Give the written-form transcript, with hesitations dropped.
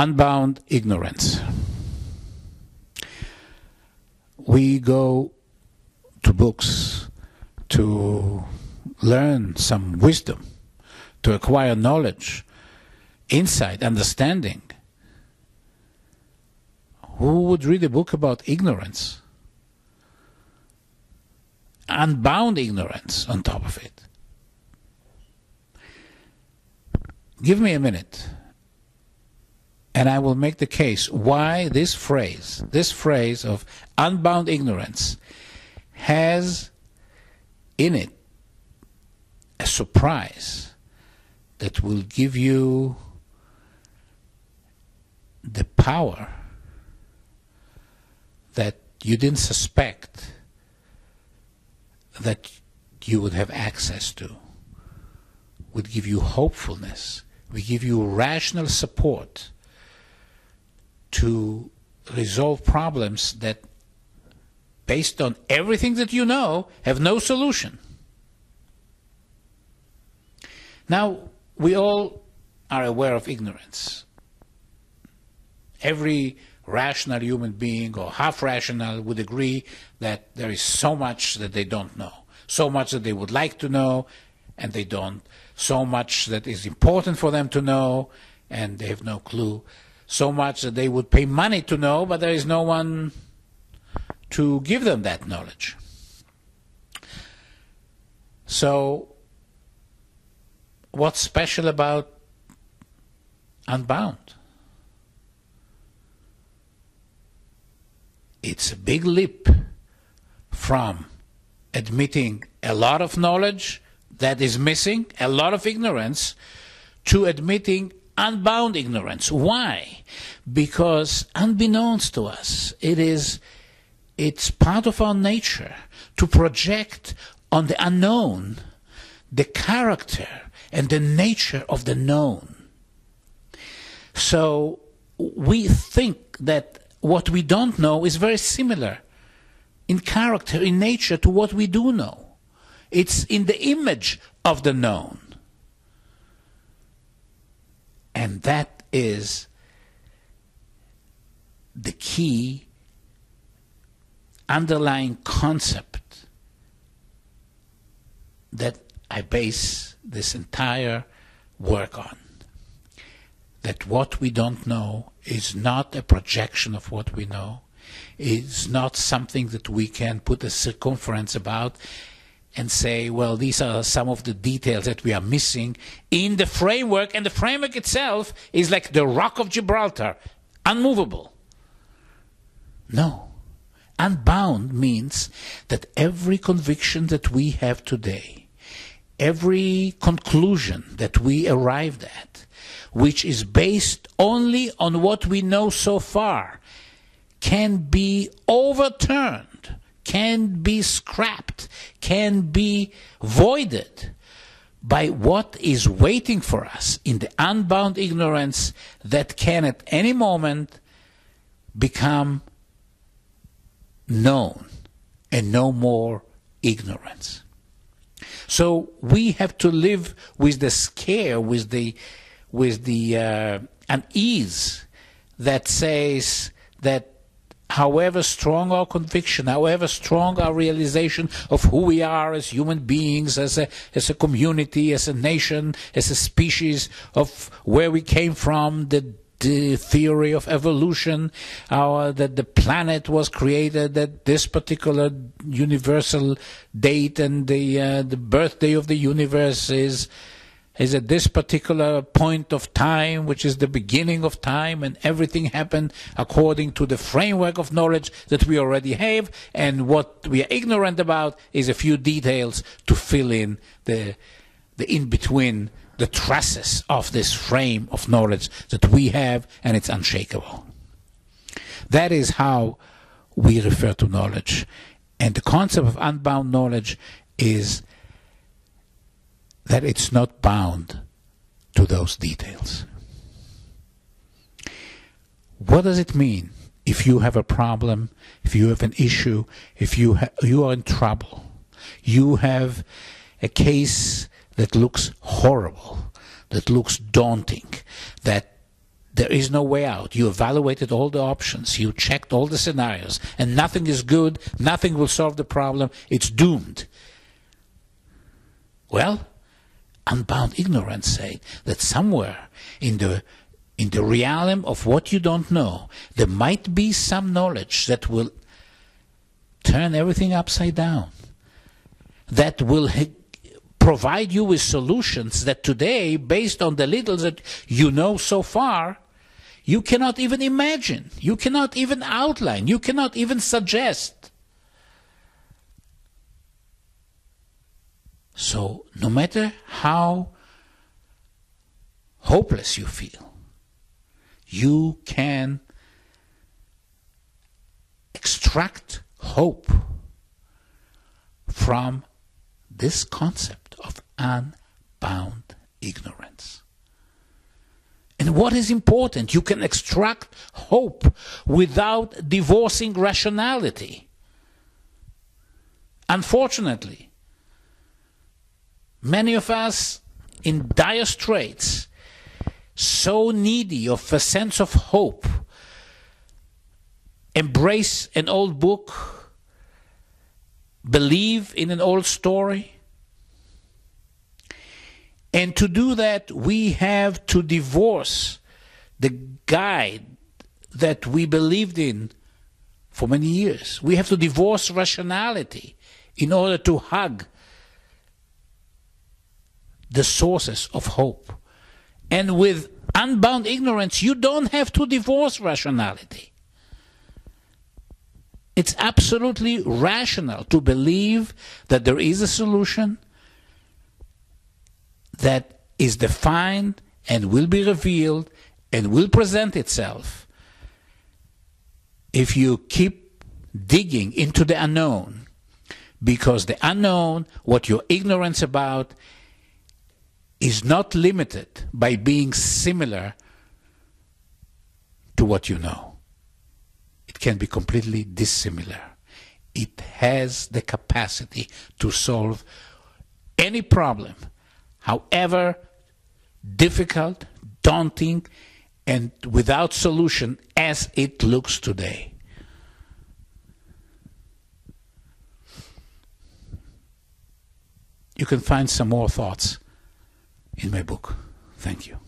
Unbound Ignorance. We go to books to learn some wisdom, to acquire knowledge, insight, understanding. Who would read a book about ignorance? Unbound ignorance on top of it. Give me a minute, and I will make the case why this phrase of unbound ignorance, has in it a surprise that will give you the power that you didn't suspect that you would have access to, would give you hopefulness, would give you rational support to resolve problems that, based on everything that you know, have no solution. Now, we all are aware of ignorance. Every rational human being or half-rational would agree that there is so much that they don't know, so much that they would like to know and they don't, so much that is important for them to know and they have no clue, so much that they would pay money to know, but there is no one to give them that knowledge. So, what's special about Unbound? It's a big leap from admitting a lot of knowledge that is missing, a lot of ignorance, to admitting unbound ignorance. Why? Because unbeknownst to us, it's part of our nature to project on the unknown the character and the nature of the known. So we think that what we don't know is very similar in character, in nature, to what we do know. It's in the image of the known. And that is the key underlying concept that I base this entire work on. That what we don't know is not a projection of what we know. It's not something that we can put a circumference about and say, well, these are some of the details that we are missing in the framework, and the framework itself is like the rock of Gibraltar, unmovable. No. Unbound means that every conviction that we have today, every conclusion that we arrived at, which is based only on what we know so far, can be overturned, can be scrapped, can be voided by what is waiting for us in the unbound ignorance that can at any moment become known and no more ignorance. So we have to live with the scare, with the unease that says that however strong our conviction, however strong our realization of who we are as human beings, as a community, as a nation, as a species, of where we came from, the theory of evolution, that the planet was created at this particular universal date, and the birthday of the universe is at this particular point of time, which is the beginning of time, and everything happened according to the framework of knowledge that we already have, and what we are ignorant about is a few details to fill in the in-between, the trusses of this frame of knowledge that we have, and it's unshakable. That is how we refer to knowledge. And the concept of unbound knowledge is that it's not bound to those details. What does it mean if you have a problem, if you have an issue, if you are in trouble, you have a case that looks horrible, that looks daunting, that there is no way out. You evaluated all the options, you checked all the scenarios, and nothing is good, nothing will solve the problem, it's doomed. Well, Unbound Ignorance said that somewhere in the realm of what you don't know, there might be some knowledge that will turn everything upside down, that will provide you with solutions that today, based on the little that you know so far, you cannot even imagine, you cannot even outline, you cannot even suggest. So, no matter how hopeless you feel, you can extract hope from this concept of unbound ignorance. And what is important, you can extract hope without divorcing rationality. Unfortunately, many of us in dire straits, so needy of a sense of hope, embrace an old book, believe in an old story. And to do that, we have to divorce the guide that we believed in for many years. We have to divorce rationality in order to hug the sources of hope. And with unbound ignorance, you don't have to divorce rationality. It's absolutely rational to believe that there is a solution that is defined and will be revealed and will present itself if you keep digging into the unknown, because the unknown, what you're ignorant about, is not limited by being similar to what you know. It can be completely dissimilar. It has the capacity to solve any problem, however difficult, daunting, and without solution as it looks today. You can find some more thoughts in my book. Thank you.